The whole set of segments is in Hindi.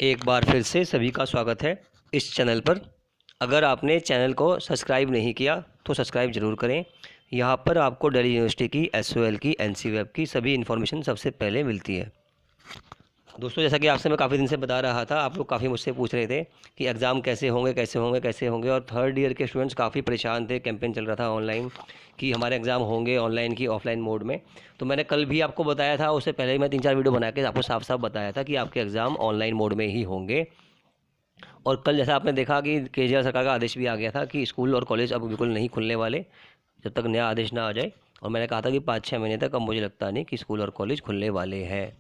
एक बार फिर से सभी का स्वागत है इस चैनल पर। अगर आपने चैनल को सब्सक्राइब नहीं किया तो सब्सक्राइब ज़रूर करें। यहाँ पर आपको दिल्ली यूनिवर्सिटी की एसओएल की एनसी वेब की सभी इन्फॉर्मेशन सबसे पहले मिलती है। दोस्तों, जैसा कि आपसे मैं काफ़ी दिन से बता रहा था, आप लोग काफ़ी मुझसे पूछ रहे थे कि एग्ज़ाम कैसे होंगे और थर्ड ईयर के स्टूडेंट्स काफ़ी परेशान थे। कैंपेन चल रहा था ऑनलाइन कि हमारे एग्ज़ाम होंगे ऑनलाइन की ऑफलाइन मोड में। तो मैंने कल भी आपको बताया था, उससे पहले ही मैं 3-4 वीडियो बना के आपको साफ साफ बताया था कि आपके एग्ज़ाम ऑनलाइन मोड में ही होंगे। और कल जैसा आपने देखा कि केजरीवाल सरकार का आदेश भी आ गया था कि स्कूल और कॉलेज अब बिल्कुल नहीं खुलने वाले जब तक नया आदेश ना आ जाए। और मैंने कहा था कि 5-6 महीने तक अब मुझे लगता नहीं कि स्कूल और कॉलेज खुलने वाले हैं।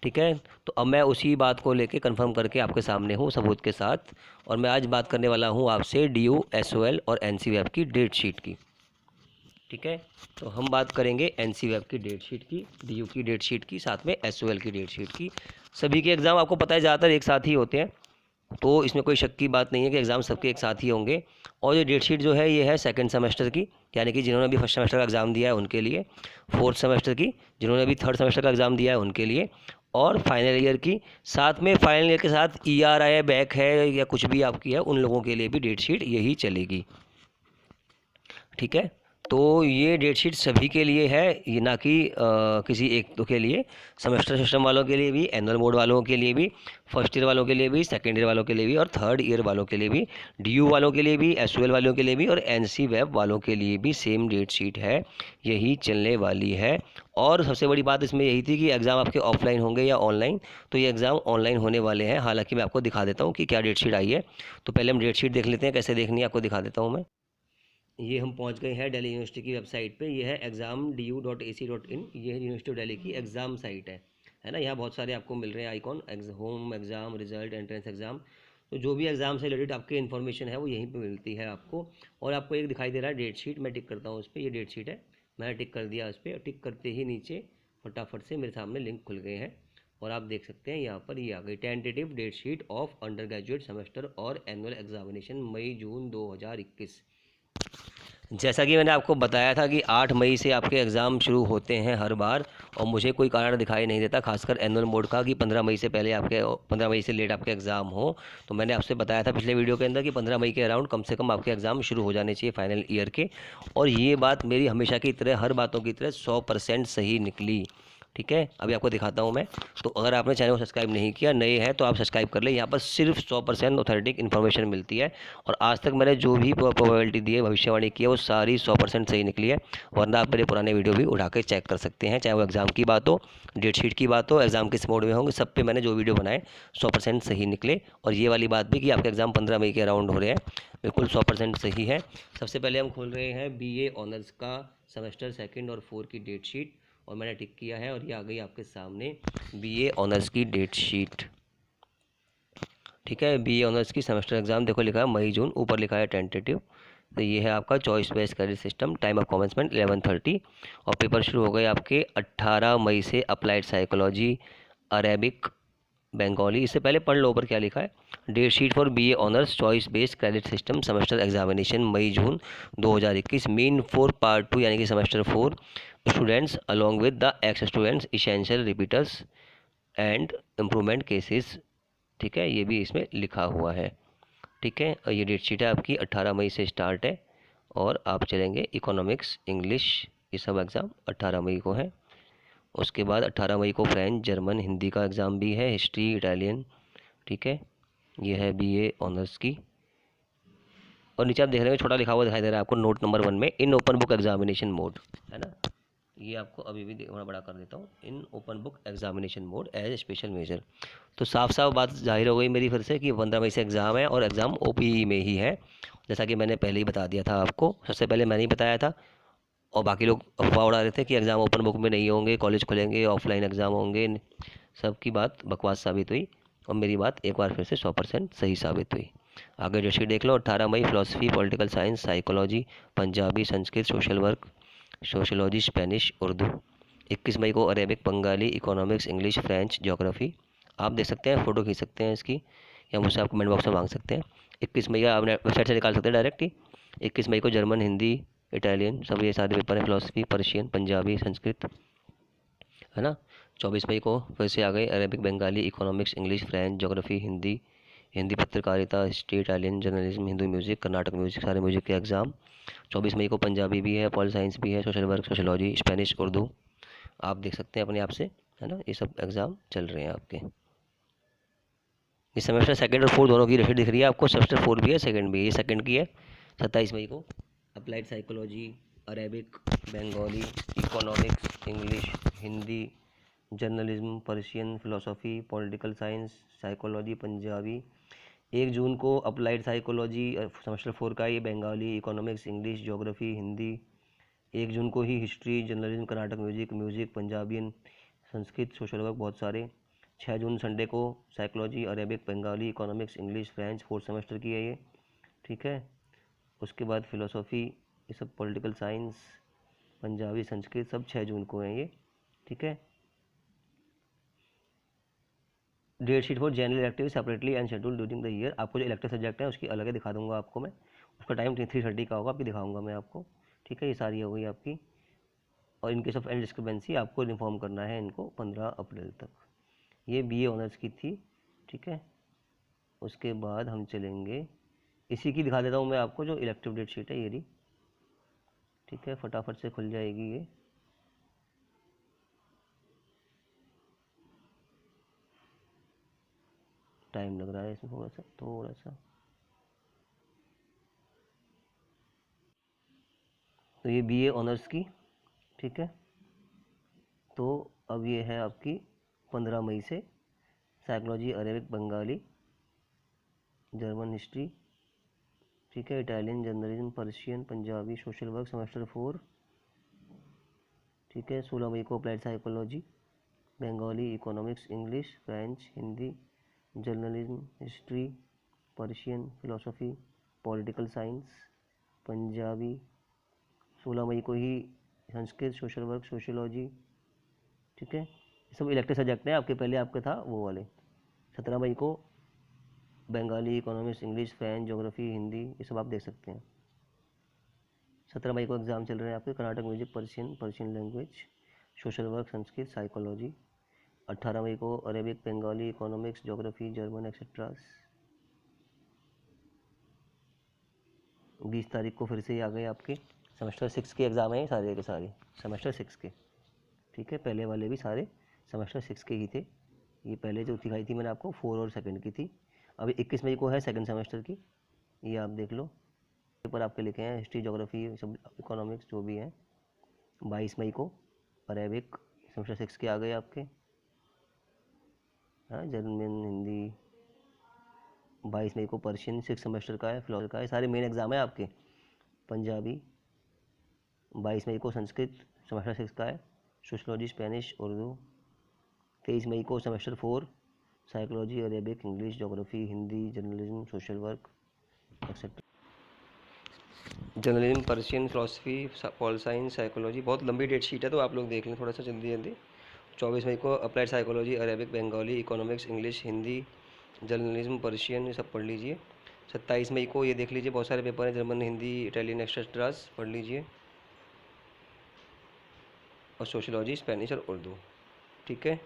ठीक है, तो अब मैं उसी बात को लेके कंफर्म करके आपके सामने हूँ सबूत के साथ। और मैं आज बात करने वाला हूँ आपसे डीयू, एसओएल और एनसी वेब की डेट शीट की। ठीक है, तो हम बात करेंगे एनसी वेब की डेट शीट की, डीयू की डेट शीट की, साथ में एसओएल की डेट शीट की। सभी के एग्ज़ाम आपको पता है ज़्यादातर एक साथ ही होते हैं, तो इसमें कोई शक की बात नहीं है कि एग्ज़ाम सबके एक साथ ही होंगे। और ये डेट शीट जो है ये है सेकंड सेमेस्टर की, यानी कि जिन्होंने अभी फर्स्ट सेमेस्टर का एग्ज़ाम दिया है उनके लिए, फोर्थ सेमेस्टर की जिन्होंने अभी थर्ड सेमेस्टर का एग्ज़ाम दिया है उनके लिए, और फाइनल ईयर की। साथ में फाइनल ईयर के साथ ईआर है, बैक है या कुछ भी आपकी है, उन लोगों के लिए भी डेट शीट यही चलेगी। ठीक है, तो ये डेट शीट सभी के लिए है, ये ना कि किसी एक दो के लिए। सेमेस्टर सिस्टम वालों के लिए भी, एनुअल मोड वालों के लिए भी, फर्स्ट ईयर वालों के लिए भी, सेकेंड ईयर वालों के लिए भी और थर्ड ईयर वालों के लिए भी, डीयू वालों के लिए भी, एसओएल वालों के लिए भी और एनसी वेब वालों के लिए भी सेम डेट शीट है, यही चलने वाली है। और सबसे बड़ी बात इसमें यही थी कि एग्ज़ाम आपके ऑफलाइन होंगे या ऑनलाइन, तो ये एग्ज़ाम ऑनलाइन होने वाले हैं। हालांकि मैं आपको दिखा देता हूँ कि क्या डेट शीट आई है। तो पहले हम डेट शीट देख लेते हैं, कैसे देखनी है आपको दिखा देता हूँ मैं। ये हम पहुंच गए हैं दिल्ली यूनिवर्सिटी की वेबसाइट पे। ये है exam.du.ac.in, ये है यूनिवर्सिटी ऑफ दिल्ली की एग्ज़ाम साइट है ना। यहाँ बहुत सारे आपको मिल रहे हैं icon, home exam, result, entrance exam. तो जो भी एग्ज़ाम से रिलेटेड आपकी इन्फॉर्मेशन है वो यहीं पे मिलती है आपको। और आपको एक दिखाई दे रहा है डेट शीट, मैं टिक करता हूँ उस पर, ये डेट शीट है, मैंने टिक कर दिया उस पर। टिक करते ही नीचे फटाफट से मेरे सामने लिंक खुल गए हैं और आप देख सकते हैं यहाँ पर ये आ गई, tentative date sheet of under graduate semester और एनुअल एग्जामिनेशन मई जून 2021। जैसा कि मैंने आपको बताया था कि 8 मई से आपके एग्ज़ाम शुरू होते हैं हर बार, और मुझे कोई कारण दिखाई नहीं देता खासकर एनुअल मोड का कि 15 मई से पहले आपके 15 मई से लेट आपके एग्ज़ाम हो। तो मैंने आपसे बताया था पिछले वीडियो के अंदर कि 15 मई के अराउंड कम से कम आपके एग्ज़ाम शुरू हो जाने चाहिए फाइनल ईयर के। और ये बात मेरी हमेशा की तरह, हर बातों की तरह 100% सही निकली। ठीक है, अभी आपको दिखाता हूँ मैं। तो अगर आपने चैनल को सब्सक्राइब नहीं किया, नए हैं तो आप सब्सक्राइब कर लें। यहाँ पर सिर्फ 100% ऑथेंटिक इन्फॉर्मेशन मिलती है। और आज तक मैंने जो भी प्रोबेबिलिटी दी है, भविष्यवाणी की है, वो सारी 100% सही निकली है। वरना आप मेरे पुराने वीडियो भी उठा के चेक कर सकते हैं, चाहे वो एग्ज़ाम की बात हो, डेट शीट की बात हो, एग्ज़ाम किस मोड में होंगे, सब पे मैंने जो वीडियो बनाए 100% सही निकले। और ये वाली बात भी कि आपके एग्ज़ाम 15 मई के अराउंड हो रहे हैं, बिल्कुल 100% सही है। सबसे पहले हम खोल रहे हैं बीए ऑनर्स का सेमेस्टर सेकेंड और 4 की डेट शीट, और मैंने टिक किया है और ये आ गई आपके सामने बीए ऑनर्स की डेट शीट। ठीक है, बीए ऑनर्स की सेमेस्टर एग्ज़ाम देखो, लिखा है मई जून, ऊपर लिखा है टेंटेटिव। तो ये है आपका choice based credit system, time of commencement 11:30, और पेपर शुरू हो गए आपके 18 मई से। अप्लाइड साइकोलॉजी, अरेबिक, बंगाली, इससे पहले पढ़ लो ऊपर क्या लिखा है। Date sheet for BA honours choice based credit system semester examination May June 2021, mean for part 2 यानी कि semester 4 students along with the ex students, essential repeaters and improvement cases. ठीक है, ये भी इसमें लिखा हुआ है। ठीक है, और ये डेट शीट है आपकी, 18 मई से स्टार्ट है और आप चलेंगे इकोनॉमिक्स, इंग्लिश, ये सब एग्ज़ाम 18 मई को है। उसके बाद 18 मई को फ्रेंच, जर्मन, हिंदी का एग्ज़ाम भी है, हिस्ट्री, इटालियन। ठीक है, ये है बीए ऑनर्स की। और नीचे आप देख रहे हैं छोटा लिखा हुआ दिखाई दे रहा है आपको नोट नंबर 1 में, इन ओपन बुक एग्जामिनेशन मोड, है ना। ये आपको अभी भी थोड़ा बड़ा कर देता हूँ, in open book examination mode as special major. तो साफ साफ बात जाहिर हो गई मेरी फिर से कि 15 मई से एग्ज़ाम है और एग्ज़ाम ओपीई में ही है, जैसा कि मैंने पहले ही बता दिया था आपको। सबसे पहले मैंने ही बताया था, और बाकी लोग अफवाह उड़ा रहे थे कि एग्ज़ाम ओपन बुक में नहीं होंगे, कॉलेज खुलेंगे, ऑफलाइन एग्ज़ाम होंगे। सबकी बात बकवास साबित हुई और मेरी बात एक बार फिर से 100% सही साबित हुई। आगे जो शीट देख लो, 18 मई philosophy, political science, psychology, Punjabi, Sanskrit, social work, sociology, Spanish, Urdu. 21 मई को Arabic, Bengali, economics, English, French, geography. आप देख सकते हैं, फ़ोटो खींच सकते हैं इसकी, या मुझसे आप कमेंट बॉक्स में मांग सकते हैं। 21 मई का आप वेबसाइट से निकाल सकते हैं डायरेक्ट ही। 21 मई को जर्मन, हिंदी, इटालियन, सब ये सारे पेपर हैं, फिलोसफी, पर्शियन, पंजाबी, संस्कृत, है ना। 24 मई को फिर से आ गए Arabic, Bengali, economics, English, French, geography, Hindi, Hindi पत्रकारिता, history, Italian, journalism, Hindu music, Carnatic music, सारे म्यूज़िक के एग्ज़ाम। 24 मई को पंजाबी भी है, पॉल साइंस भी है, social work, sociology, Spanish, Urdu, आप देख सकते हैं अपने आप से, है ना। ये सब एग्ज़ाम चल रहे हैं आपके। इस सेमेस्टर सेकंड और फोर्थ दोनों की रेट दिख रही है आपको। सेमेस्टर 4 भी है, सेकंड भी है। ये सेकंड की है 27 मई को। Applied psychology, Arabic, Bengali, economics, English, Hindi, journalism, Persian, philosophy, political science, psychology, Punjabi. 1 जून को अप्लाइड साइकोलॉजी सेमेस्टर 4 का, ये Bengali, economics, English, geography, Hindi. 1 जून को ही history, journalism, Karnataka music, पंजाबियन, Sanskrit, social work, बहुत सारे। 6 जून संडे को psychology, Arabic, Bengali, economics, English, French, fourth semester की है ये, ठीक है। उसके बाद फिलोसॉफी, ये सब पॉलिटिकल साइंस, पंजाबी, संस्कृत, सब 6 जून को है ये, ठीक है। Date sheet for general elective separately and schedule during the year. आपको जो इलेक्टिव सब्जेक्ट है उसकी अलग है, दिखा दूंगा आपको मैं। उसका टाइम 3:30 का होगा, आपकी दिखाऊंगा मैं आपको, ठीक है। ये सारी हो गई आपकी। और in case of any discrepancy आपको इन्फॉर्म करना है इनको 15 अप्रैल तक। ये बीए ऑनर्स की थी, ठीक है। उसके बाद हम चलेंगे, इसी की दिखा देता हूँ मैं आपको, जो इलेक्टिव डेट शीट है ये रही, ठीक है। फटाफट से खुल जाएगी ये। टाइम लग रहा है इसमें थोड़ा सा। तो ये बीए ऑनर्स की, ठीक है। तो अब ये है आपकी 15 मई से psychology, Arabic, Bengali, German history, ठीक है, Italian, journalism, Persian, Punjabi, social work semester 4, ठीक है। 16 मई को applied psychology, Bengali, economics, English, French, Hindi, journalism, history, Persian, philosophy, political science, Punjabi. 16 मई को ही संस्कृत, सोशल वर्क, सोशियोलॉजी, ठीक है। सब इलेक्टिव सब्जेक्ट हैं आपके, पहले आपके था वो वाले। 17 मई को Bengali, economics, English, French, geography, Hindi, ये सब आप देख सकते हैं। 17 मई को एग्ज़ाम चल रहे हैं आपके, Karnataka music, Persian language, social work, Sanskrit, psychology. 18 मई को Arabic, Bengali, economics, geography, German, etcetera. 20 तारीख को फिर से ही आ गए आपके सेमेस्टर 6 के एग्ज़ाम हैं, सारे के सारे सेमेस्टर 6 के, ठीक है। पहले वाले भी सारे सेमेस्टर 6 के ही थे। ये पहले जो दिखाई थी मैंने आपको 4 और सेकंड की थी। अभी 21 मई को है सेकंड सेमेस्टर की, ये आप देख लो। पेपर आपके लिखे हैं हिस्ट्री, ज्योग्राफी, सब इकोनॉमिक्स जो भी हैं। 22 मई को अरेबिक सेमेस्टर 6 के आ गए आपके, हाँ, जर्मन, हिंदी। 22 मई को पर्शियन 6 सेमेस्टर का है, फिलोसफी का है, सारे मेन एग्ज़ाम है आपके। पंजाबी। 22 मई को संस्कृत सेमेस्टर 6 का है, सोशलॉजी, स्पेनिश, उर्दू। 23 मई को semester 4 psychology, Arabic, English, geography, Hindi, journalism, social work, etcetera. Journalism, Persian, philosophy, Paul science, psychology, बहुत लंबी डेट शीट है, तो आप लोग देख लें थोड़ा सा जल्दी जल्दी। 24 मई को applied psychology, Arabic, Bengali, economics, English, Hindi, journalism, Persian, ये सब पढ़ लीजिए। 27 मई को ये देख लीजिए, बहुत सारे पेपर हैं, जर्मन, हिंदी, इटालियन, एक्सेट्रास पढ़ लीजिए, और सोशलॉजी, स्पेनिश और उर्दू, ठीक है।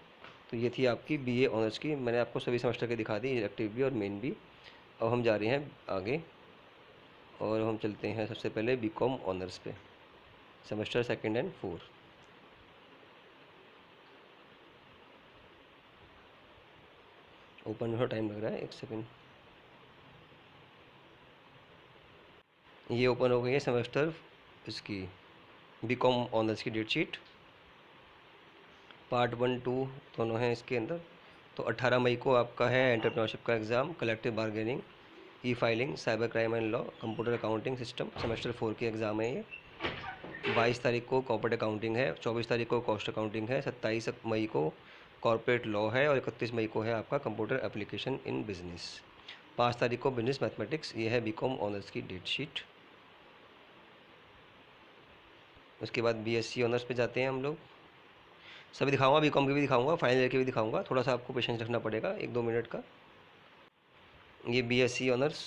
तो ये थी आपकी बीए ऑनर्स की, मैंने आपको सभी सेमेस्टर के दिखा दी, इलेक्टिव भी और मेन भी। अब हम जा रहे हैं आगे, और हम चलते हैं सबसे पहले बीकॉम ऑनर्स पे, सेमेस्टर 2 एंड 4। ओपन में टाइम लग रहा है, 1 सेकेंड। ये ओपन हो गई है सेमेस्टर इसकी बीकॉम ऑनर्स की डेट शीट। पार्ट 1, 2 दोनों हैं इसके अंदर। तो 18 मई को आपका है एंटरप्रेन्योरशिप का exam, collective bargaining, E filing, cyber crime and law, computer accounting system, semester 4 की एग्ज़ाम है ये। 22 तारीख को कॉर्पोरेट अकाउंटिंग है, 24 तारीख को कॉस्ट अकाउंटिंग है, 27 मई को कॉर्पोरेट लॉ है, और 31 मई को है आपका कंप्यूटर एप्लीकेशन इन बिजनेस। 5 तारीख को बिजनेस मैथमेटिक्स। ये है बीकॉम ऑनर्स की डेट शीट। उसके बाद बीएससी ऑनर्स पे जाते हैं हम लोग। सभी दिखाऊंगा, बीकॉम की भी दिखाऊंगा, फाइनल ईयर की भी दिखाऊंगा, थोड़ा सा आपको पेशेंस रखना पड़ेगा 1-2 मिनट का। ये बीएससी ऑनर्स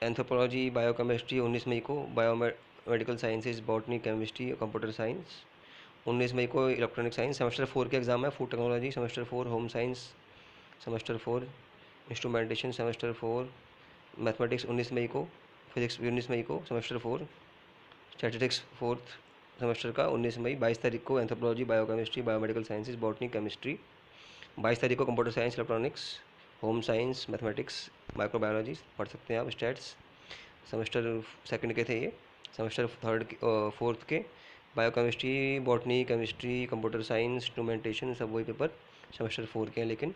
एंथ्रोपोलॉजी, बायोकेमिस्ट्री 19 मई को, biomedical sciences, botany, chemistry, computer science 19 मई को इलेक्ट्रॉनिक साइंस। सेमेस्टर 4 के एग्ज़ाम है। Food technology semester 4, home science semester 4, instrumentation semester 4, mathematics 19 मई को, फिजिक्स 19 मई को सेमेस्टर 4, स्टैटिस्टिक्स 4th सेमेस्टर का 19 मई। 22 तारीख को anthropology, biochemistry, biomedical sciences, botany, chemistry. 22 तारीख को computer science, electronics, home science, mathematics, microbiology पढ़ सकते हैं आप, स्टैट्स। सेमेस्टर 2 के थे ये। सेमेस्टर 4th के biochemistry, botany, chemistry, computer science, instrumentation सब वही पेपर सेमेस्टर 4 के हैं। लेकिन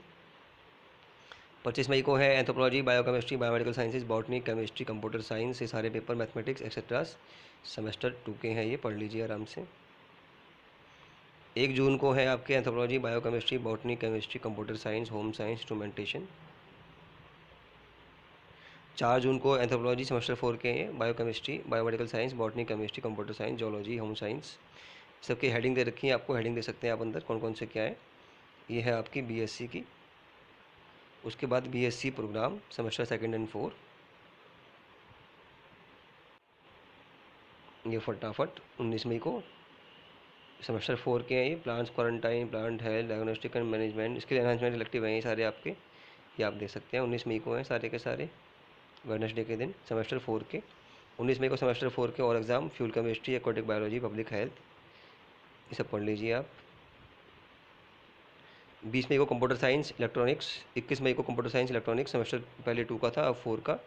25 मई को है anthropology, biochemistry, biomedical sciences, botany, chemistry, computer science, ये सारे पेपर मैथमेटिक्स एक्सेट्रा सेमेस्टर 2 के हैं। ये पढ़ लीजिए आराम से। 1 जून को है आपके anthropology, biochemistry, botany, chemistry, computer science, home science, instrumentation. 4 जून को एंथ्रोपोलॉजी सेमेस्टर 4 के हैं, biochemistry, biomedical science, botany, chemistry, computer science, geology, home science, सबकी हेडिंग दे रखी है आपको। हेडिंग दे सकते हैं आप अंदर कौन कौन से क्या है। ये है आपकी बीएससी की। उसके बाद बीएससी प्रोग्राम सेमेस्टर 2 एंड 4। ये फटाफट 19 मई को सेमेस्टर 4 के हैं। ये plants quarantine, plant health, diagnostic and management, skill enhancement elective हैं ये सारे आपके। ये आप देख सकते हैं 19 मई को हैं सारे के सारे, वेडनेसडे के दिन सेमेस्टर 4 के। 19 मई को सेमेस्टर 4 के और exam fuel chemistry, aquatic biology, public health, ये सब पढ़ लीजिए आप। 20 मई को कंप्यूटर साइंस, इलेक्ट्रॉनिक्स। 21 मई को कंप्यूटर साइंस, इलेक्ट्रॉनिक्स सेमेस्टर पहले 2 का था, अब 4 का।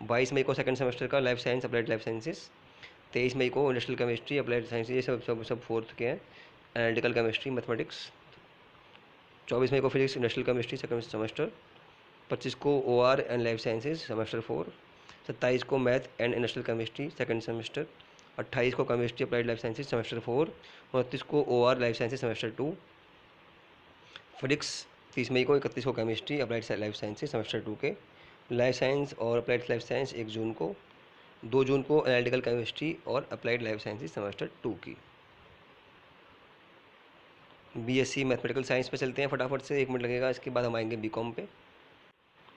22 मई को सेकंड सेमेस्टर का life science, applied life sciences. 23 मई को इंडस्ट्रियल केमिस्ट्री, अप्लाइड साइंस, ये सब 4th के हैं। Analytical chemistry, mathematics. 24 मई को physics, industrial chemistry second semester. 25 को OR and life sciences semester 4। 27 को math and industrial chemistry second semester. 28 को chemistry, applied life sciences semester 4। 29 को OR life sciences semester 2। Physics 30 मई को। 31 को chemistry, applied life sciences semester 2 के। लाइफ साइंस और अप्लाइड लाइफ साइंस 1 जून को। 2 जून को एनालिटिकल केमिस्ट्री और अप्लाइड लाइफ साइंसेज सेमेस्टर 2 की। बीएससी मैथमेटिकल साइंस पे चलते हैं फटाफट से, 1 मिनट लगेगा, इसके बाद हम आएंगे बीकॉम पे।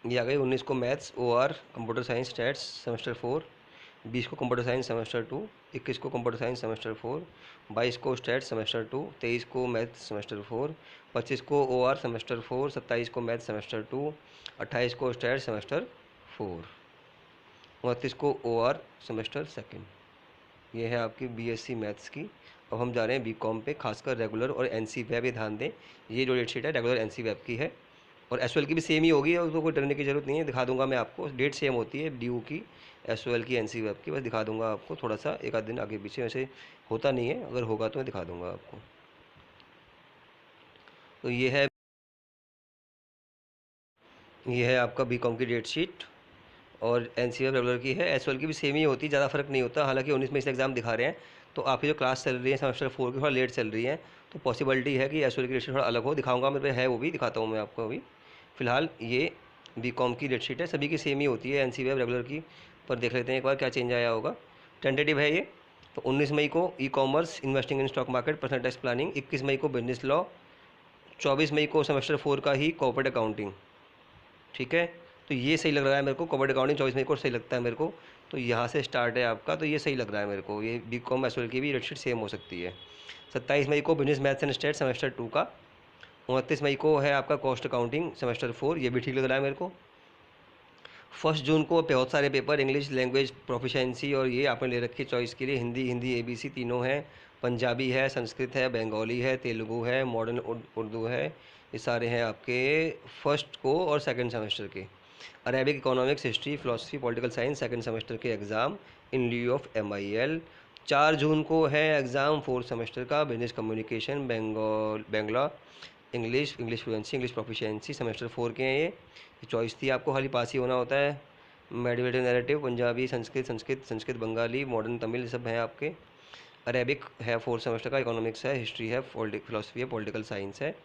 ये आ गए 19 को maths, OR, computer science, stats semester 4। 20 को कंप्यूटर साइंस सेमेस्टर 2। 21 को कंप्यूटर साइंस सेमेस्टर 4। 22 को स्टैट्स सेमेस्टर 2। 23 को मैथ्स सेमेस्टर 4। 25 को ओआर सेमेस्टर 4। 27 को मैथ्स सेमेस्टर 2। 28 को स्टैट्स सेमेस्टर 4। 29 को ओआर सेमेस्टर 2। ये है आपकी बीएससी मैथ्स की। अब हम जा रहे हैं बीकॉम पे, खासकर रेगुलर और एनसी वेब, ये ध्यान दें। ये जो डेट शीट है रेगुलर एनसी वेब की है, और एसओएल की भी सेम ही होगी, उसको कोई डरने की ज़रूरत नहीं है। दिखा दूंगा मैं आपको, डेट सेम होती है ड्यू की, एसओएल की, एनसी वेब की, बस दिखा दूंगा आपको थोड़ा सा एक आध दिन आगे पीछे, वैसे होता नहीं है, अगर होगा तो मैं दिखा दूंगा आपको। तो ये है आपका बीकॉम की डेट शीट, और एनसीएफ रेगुलर की है। एसओएल की भी सेम ही होती है, ज़्यादा फर्क नहीं होता। हालांकि 19 मई से एग्जाम दिखा रहे हैं, तो आपकी जो क्लास चल रही है सेमेस्टर 4 की थोड़ा लेट चल रही है, तो पॉसिबिलिटी है कि एसओएल की डेट शीट थोड़ा अलग हो। दिखाऊंगा मेरे पे है, वो भी दिखाता हूँ मैं आपको अभी। फिलहाल ये बीकॉम की डेट शीट है, सभी की सेम ही होती है एनसीएफ रेगुलर की, पर देख लेते हैं एक बार क्या चेंज आया होगा। टेंटेटिव है ये। तो 19 मई को e commerce, investing in stock market, personal tax planning. 21 मई को बिजनेस लॉ। 24 मई को सेमेस्टर 4 का ही कॉर्पोरेट अकाउंटिंग। ठीक है, तो ये सही लग रहा है मेरे को, कॉर्पोरेट अकाउंटिंग 24 मई को सही लगता है मेरे को, तो यहाँ से स्टार्ट है आपका, तो ये सही लग रहा है मेरे को। ये बीकॉम एसओएल की भी डेट शीट सेम हो सकती है। 27 मई को business maths and state semester 2 का। 29 मई को है आपका कॉस्ट अकाउंटिंग सेमेस्टर 4, ये भी ठीक लग रहा है मेरे को। 1 जून को बहुत सारे पेपर, इंग्लिश लैंग्वेज प्रोफिशेंसी, और ये आपने ले रखी चॉइस के लिए, हिंदी एबीसी तीनों हैं, पंजाबी है, संस्कृत है, बंगाली है, तेलुगु है, मॉडर्न उर्दू है, ये सारे हैं आपके फर्स्ट को और सेकंड सेमेस्टर के। Arabic, economics, history, philosophy, political science second semester के exam in lieu of MIL। 4 जून को है एग्ज़ाम 4th सेमेस्टर का, business communication, Bangla, English fluency, English proficiency semester 4 के हैं ये। चॉइस थी आपको, खाली पास ही होना होता है। Meditative narrative, Punjabi, Sanskrit Bengali, modern Tamil, सब हैं आपके। अरेबिक है 4th सेमेस्टर का, इकोनॉमिक्स है, हिस्ट्री है, फिलोसफी है, पॉलिटिकल साइंस है,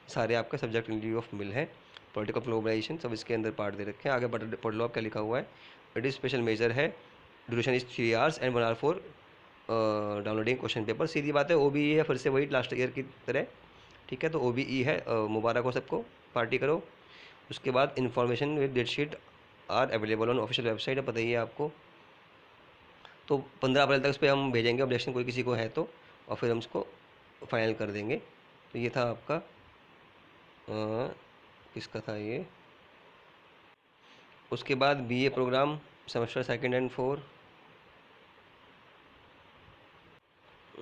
सारे आपके सब्जेक्ट इन ल्यू ऑफ मिल है। पॉलिटिकल ग्लोबलाइजेशन सब इसके अंदर पार्ट दे रखे हैं। आगे पढ़ लो आप क्या लिखा हुआ है। इट इज स्पेशल मेजर है, duration is 3 hours and 1 hour for downloading question paper. सीधी बात है, OBE है फिर से वही लास्ट ईयर की तरह। ठीक है, तो OBE है, मुबारक हो सबको, पार्टी करो। उसके बाद information with date sheet are available on official website, है पता ही है आपको। तो 15 अप्रैल तक इस पर हम भेजेंगे ऑब्जेक्शन, कोई किसी को है तो, और फिर हम इसको फाइनल कर देंगे। तो ये था आपका किसका था ये। उसके बाद बीए प्रोग्राम सेमेस्टर 2 एंड 4,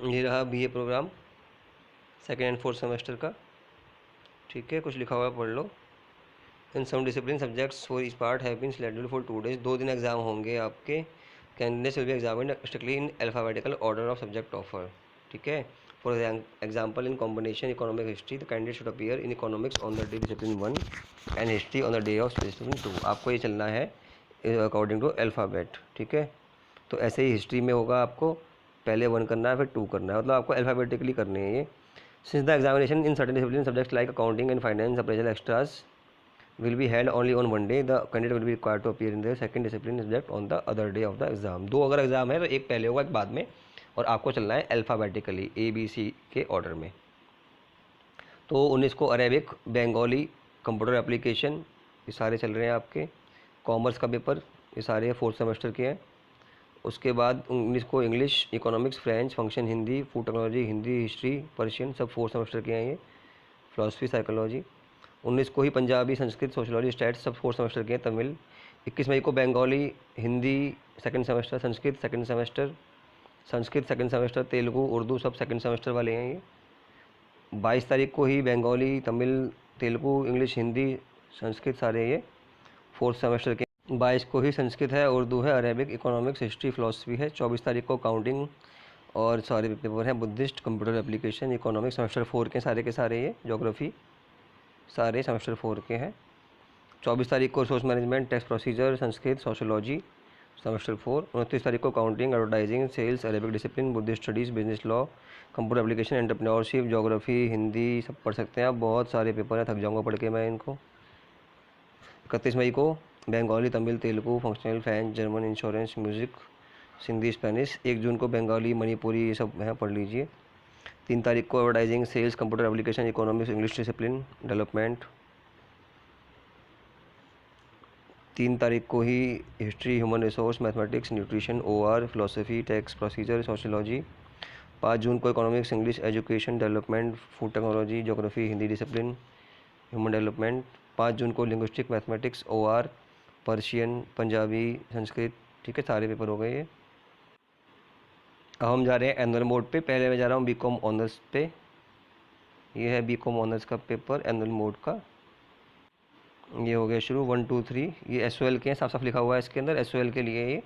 ये रहा बीए प्रोग्राम 2 एंड 4 सेमेस्टर का। ठीक है, कुछ लिखा हुआ है, पढ़ लो। In some discipline subjects for each part have been scheduled for 2 days। 2 दिन एग्जाम होंगे आपके। Candidates will be examined strictly in alphabetical order of subject offer. ठीक है, for example in combination economic history the candidate should appear in economics on the day discipline 1 and history on the day of discipline 2। आपको ये चलना है अकॉर्डिंग टू अल्फ़ाबेट। ठीक है, तो ऐसे ही हिस्ट्री में होगा, आपको पहले 1 करना है फिर 2 करना है, मतलब आपको अल्फ़ाबेटिकली करनी है ये। Since the examination in certain discipline subjects like accounting and finance appraisal extras will be held only on one day, the candidate will be required to appear in the second discipline subject on the other day of the exam। 2 अगर एग्ज़ाम है तो एक पहले होगा एक बाद में, और आपको चलना है अल्फ़ाबेटिकली ABC के ऑर्डर में। तो 19 को अरेबिक, बंगाली, कंप्यूटर एप्लीकेशन, ये सारे चल रहे हैं आपके। कॉमर्स का पेपर, ये सारे 4th सेमेस्टर के हैं। उसके बाद 19 को English, economics, French, function Hindi, food technology, Hindi, history, Persian, सब 4th सेमेस्टर के हैं ये। Philosophy, psychology. 19 को ही पंजाबी, संस्कृत, सोशलॉजी, स्टैट्स, सब 4th सेमेस्टर के हैं। तमिल। 21 मई को Bengali, Hindi 2nd semester, Sanskrit 2nd semester, Sanskrit 2nd semester, Telugu, Urdu सब 2nd सेमेस्टर वाले हैं ये। 22 तारीख को ही बंगाली, तमिल, तेलुगु, इंग्लिश, हिंदी, संस्कृत सारे ये 4th सेमेस्टर के। 22 को ही संस्कृत है, उर्दू है, अरेबिक, इकोनॉमिक्स, हिस्ट्री, फिलासफी है। 24 तारीख को काउंटिंग और सारे पेपर हैं, Buddhist, computer application, economics semester 4 के सारे ये, ज्योग्राफी सारे सेमेस्टर 4 के हैं। 24 तारीख को resource management, tax procedure, Sanskrit, sociology semester 4। 29 तारीख को counting, advertising, sales, Arabic discipline, Buddhist studies, business law, computer application, entrepreneurship, geography, Hindi सब पढ़ सकते हैं आप। बहुत सारे पेपर हैं, थक जाऊँगा पढ़ के मैं इनको। 31 मई को Bengali, Tamil, Telugu, functional, French, German, insurance, music, Sindhi, Spanish. 1 जून को बंगाली, मणिपुरी, ये सब हैं, पढ़ लीजिए। 3 तारीख को advertising, sales, computer application, economics, English discipline, development. 3 तारीख को ही history, human resource, mathematics, nutrition, OR, philosophy, tax procedure, sociology. 5 जून को economics, English, education, development, food technology, geography, Hindi discipline, human development. 5 जून को linguistic, mathematics, OR, Persian, Punjabi, Sanskrit. ठीक है, सारे पेपर हो गए ये। अब हम जा रहे हैं एनुअल मोड पे। पहले मैं जा रहा हूँ बीकॉम ऑनर्स पे। ये है बीकॉम ऑनर्स का पेपर एनुअल मोड का। ये हो गया शुरू, 1 2 3। ये SOL के हैं, साफ साफ लिखा हुआ है इसके अंदर, SOL के लिए ये।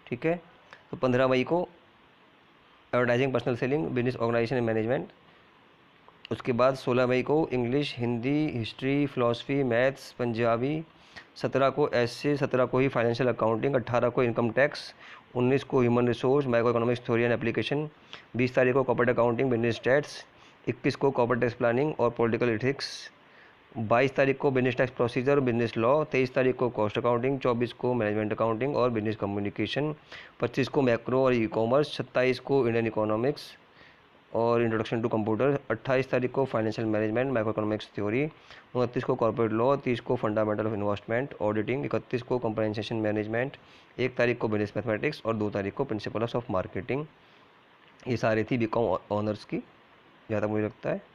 ठीक है, तो 15 मई को advertising, personal selling, business organisation and management. उसके बाद 16 मई को English, Hindi, history, philosophy, maths, Punjabi. 17 को ऐसे, 17 को ही फाइनेंशियल अकाउंटिंग। 18 को इनकम टैक्स। 19 को human resource, micro economics theory and application. 20 तारीख को कॉर्पोरेट अकाउंटिंग, बिजनेस स्टैट्स। 21 को कॉर्पोरेट टैक्स प्लानिंग और पॉलिटिकल एथिक्स। 22 तारीख को business tax procedure, business law. 23 तारीख को कॉस्ट अकाउंटिंग। 24 को मैनेजमेंट अकाउंटिंग और बिजनेस कम्युनिकेशन। 25 को मैक्रो और ई कॉमर्स। 27 को इंडियन इकोनॉमिक्स और इंट्रोडक्शन टू कंप्यूटर। 28 तारीख को financial management, micro economics theory. 29 को कॉर्पोरेट लॉ। 30 को फंडामेंटल ऑफ इन्वेस्टमेंट ऑडिटिंग। 31 को कंप्रेंसेशन मैनेजमेंट। 1 तारीख को बिजनेस मैथमेटिक्स और 2 तारीख को प्रिंसिपल्स ऑफ मार्केटिंग। ये सारी थी बीकॉम ऑनर्स की, जहाँ तक मुझे लगता है।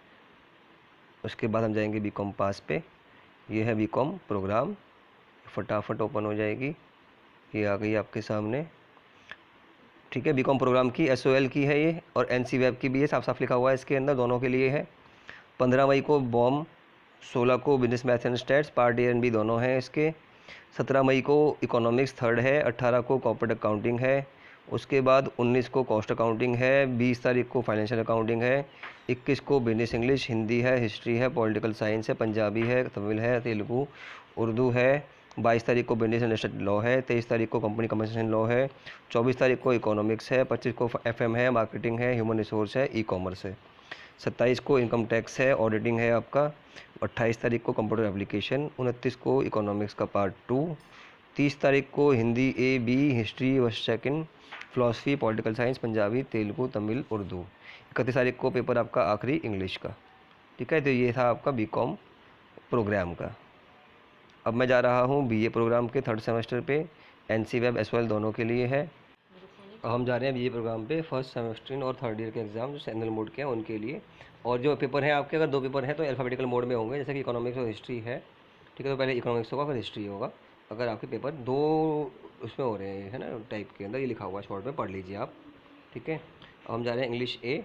उसके बाद हम जाएंगे बीकॉम पास पे। ये है बीकॉम प्रोग्राम, फटाफट ओपन हो जाएगी, ये आ गई आपके सामने। ठीक है, बीकॉम प्रोग्राम की SOL की है ये, और NC वेब की भी है, साफ साफ लिखा हुआ है इसके अंदर, दोनों के लिए है। 15 मई को बॉम। 16 को business maths and stats, part A and B दोनों हैं इसके। 17 मई को इकोनॉमिक्स 3rd है। 18 को कॉर्पोरेट अकाउंटिंग है। उसके बाद 19 को कॉस्ट अकाउंटिंग है। 20 तारीख को फाइनेंशियल अकाउंटिंग है। 21 को बिजनेस इंग्लिश, हिंदी है, हिस्ट्री है, पॉलिटिकल साइंस है, पंजाबी है, तमिल है, तेलुगु, उर्दू है। 22 तारीख को बिजनेस इंडस्ट्रियल लॉ है। 23 तारीख को कंपनी कंपनसेशन लॉ है। 24 तारीख को इकोनॉमिक्स है। 25 को FM है, मार्केटिंग है, ह्यूमन रिसोर्स है, ई कॉमर्स है। 27 को इनकम टैक्स है, ऑडिटिंग है आपका। 28 तारीख को कंप्यूटर एप्लीकेशन। 29 को इकोनॉमिक्स का पार्ट 2। 30 तारीख को हिंदी A B, हिस्ट्री व second, philosophy, political science, Punjabi, Telugu, Tamil, Urdu. 31 तारीख को पेपर आपका आखिरी इंग्लिश का। ठीक है, तो ये था आपका बीकॉम प्रोग्राम का। अब मैं जा रहा हूँ BA प्रोग्राम के 3rd सेमेस्टर पे। NC वेब SOL दोनों के लिए है। हम जा रहे हैं बीए प्रोग्राम पे फर्स्ट सेमेस्टर और थर्ड ईयर के एग्ज़ाम जो एनुअल मोड के हैं उनके लिए। और जो पेपर हैं आपके, अगर 2 पेपर हैं तो अल्फ़ाबेटिकल मोड में होंगे, जैसे कि इकोनॉमिक्स और हिस्ट्री है, ठीक है। तो पहले इकोनॉमिक्स होगा फिर हिस्ट्री होगा। अगर आपके पेपर 2 उसमें हो रहे हैं, है ना, टाइप के अंदर, ये लिखा हुआ है शॉर्ट में, पढ़ लीजिए आप, ठीक है। हम जा रहे हैं इंग्लिश ए,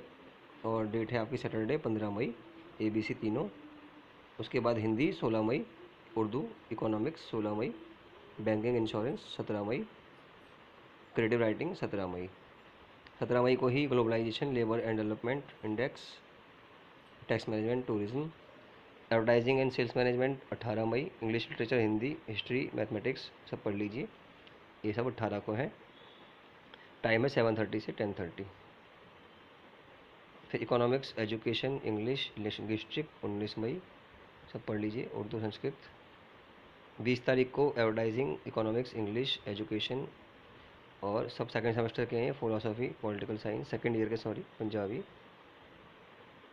और डेट है आपकी सैटरडे 15 मई, ABC तीनों। उसके बाद हिंदी 16 मई, उर्दू इकोनॉमिक्स 16 मई, बैंकिंग इंश्योरेंस 17 मई, क्रिएटिव राइटिंग 17 मई। 17 मई को ही globalization, labour and development index, tax management, tourism, advertising and sales management 18 मई, English literature, Hindi, history, mathematics सब पढ़ लीजिए, ये सब 18 को है। टाइम है 7:30 से 10:30। फिर इकोनॉमिक्स, एजुकेशन, इंग्लिश, लिंग्विस्टिक 19 मई, सब पढ़ लीजिए, उर्दू संस्कृत। 20 तारीख को एडवर्टाइजिंग, इकोनॉमिक्स, इंग्लिश, एजुकेशन, और सब सेकंड सेमेस्टर के हैं, philosophy, political science, second year के, सॉरी, पंजाबी।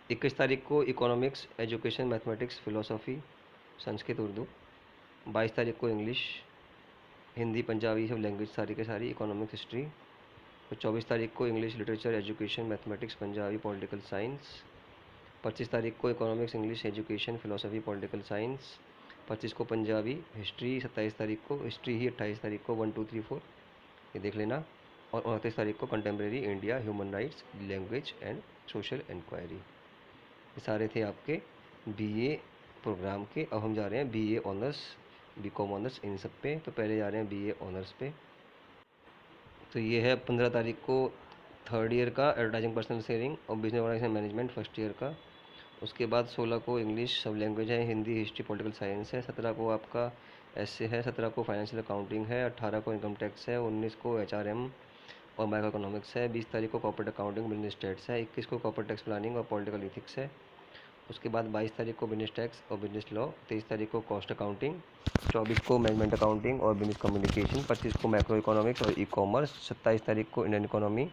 21 तारीख को economics, education, mathematics, philosophy, Sanskrit, Urdu. 22 तारीख को इंग्लिश, हिंदी, पंजाबी, सब लैंग्वेज सारी के सारी, इकोनॉमिक्स, हिस्ट्री। और 24 तारीख को English literature, education, mathematics, Punjabi, political science. 25 तारीख को economics, English, education, philosophy, political science. 25 को पंजाबी, हिस्ट्री। 27 तारीख को हिस्ट्री ही, 28 तारीख को 1 2 3 4 ये देख लेना। और 29 तारीख को contemporary India, human rights, language and social inquiry. ये सारे थे आपके बीए प्रोग्राम के। अब हम जा रहे हैं बीए ऑनर्स, बीकॉम ऑनर्स, इन सब पे। तो पहले जा रहे हैं बीए ऑनर्स पे। तो ये है 15 तारीख को थर्ड ईयर का एडवर्टाइजिंग, पर्सनल शेयरिंग और business organisation management first year का। उसके बाद 16 को इंग्लिश, सब लैंग्वेज है, हिंदी, हिस्ट्री, पॉलिटिकल साइंस है। 17 को आपका ऐसे है, 17 को फाइनेंशियल अकाउंटिंग है, 18 को इनकम टैक्स है, 19 को HRM और माइक्रो इकोनॉमिक्स है, 20 तारीख को कॉर्पोरेट अकाउंटिंग, बिजनेस स्टेट्स है, 21 को कॉर्पोरेट टैक्स प्लानिंग और पॉलिटिकल इथिक्स है। उसके बाद 22 तारीख को बिजनेस टैक्स और बिजनेस लॉ, 23 तारीख को कॉस्ट अकाउंटिंग, 24 को मैनेजमेंट अकाउंटिंग और बिजनेस कम्युनिकेशन, 25 को मैक्रो इकोनॉमिक्स और ई कॉमर्स, 27 तारीख को इंडियन इकोनॉमी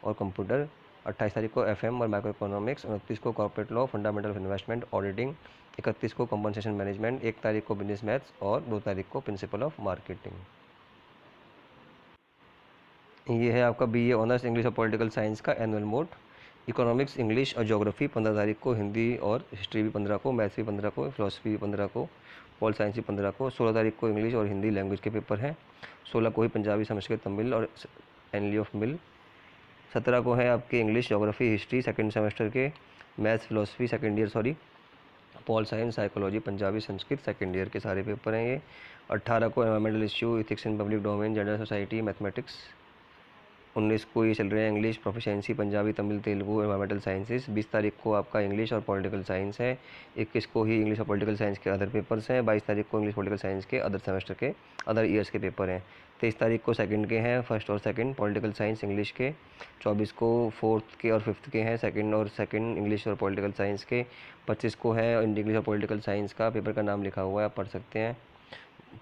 और कंप्यूटर, 28 तारीख को FM और माइक्रो इकोनॉमिक्स, 29 को corporate law, fundamental of investment, auditing, 31 को कंपनसेशन मैनेजमेंट, 1 तारीख को बिजनेस मैथ्स और 2 तारीख को प्रिंसिपल ऑफ मार्केटिंग। ये है आपका बीए ऑनर्स इंग्लिश और पॉलिटिकल साइंस का एनुअल मोड। इकोनॉमिक्स, इंग्लिश और ज्योग्राफी 15 तारीख को, हिंदी और हिस्ट्री भी 15 को, मैथ्स भी 15 को, फिलोसफी भी 15 को, पॉल साइंस भी 15 को। 16 तारीख को इंग्लिश और हिंदी लैंग्वेज के पेपर हैं। 16 को ही पंजाबी, संस्कृत, तमिल और एनली ऑफ मिल। 17 को है आपके English, geography, history second semester के, maths, philosophy second year, sorry, pol science, psychology, Punjabi, Sanskrit second year के सारे पेपर हैं ये। 18 को environmental issue, ethics in public domain, gender society, mathematics. 19 को ये चल रहे हैं English, proficiency, Punjabi, Tamil, Telugu, environmental sciences. 20 तारीख को आपका इंग्लिश और पॉलिटिकल साइंस है। 21 को ही इंग्लिश और पॉलिटिकल साइंस के अदर पेपर्स हैं। 22 तारीख को इंग्लिश पॉलिटिकल साइंस के अदर सेमेस्टर के, अदर ईयर्स के पेपर हैं। 23 तारीख को सेकंड के हैं, फर्स्ट और सेकंड पॉलिटिकल साइंस इंग्लिश के। 24 को फोर्थ के और फिफ्थ के हैं, सेकंड और सेकंड इंग्लिश और पॉलिटिकल साइंस के। 25 को है इंग्लिश और पॉलिटिकल साइंस का, पेपर का नाम लिखा हुआ है, आप पढ़ सकते हैं।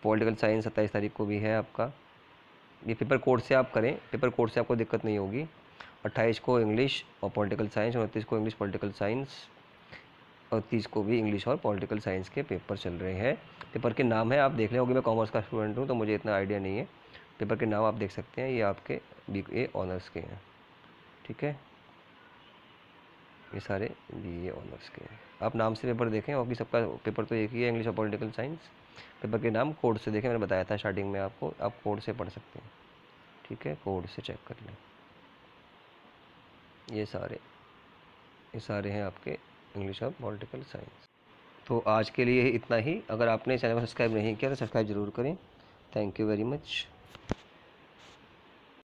पॉलिटिकल साइंस 27 तारीख को भी है आपका। ये पेपर कोड से आप करें, पेपर कोड से आपको दिक्कत नहीं होगी। 28 को इंग्लिश और पॉलिटिकल साइंस, 29 को इंग्लिश पॉलिटिकल साइंस और 30 को भी इंग्लिश और पॉलिटिकल साइंस के पेपर चल रहे हैं। पेपर के नाम है, आप देख लें, होगी मैं कॉमर्स का स्टूडेंट हूँ तो मुझे इतना आइडिया नहीं है। पेपर के नाम आप देख सकते हैं, ये आपके BA ऑनर्स के हैं, ठीक है। ये सारे BA ऑनर्स के हैं। आप नाम से पेपर देखें, और सबका पेपर तो एक ही है, इंग्लिश और पॉलिटिकल साइंस। पेपर के नाम कोड से देखें, मैंने बताया था स्टार्टिंग में आपको, आप कोड से पढ़ सकते हैं, ठीक है, कोड से चेक कर लें। ये सारे हैं आपके इंग्लिश और पॉलिटिकल साइंस। तो आज के लिए इतना ही। अगर आपने चैनल को सब्सक्राइब नहीं किया तो सब्सक्राइब ज़रूर करें। Thank you very much.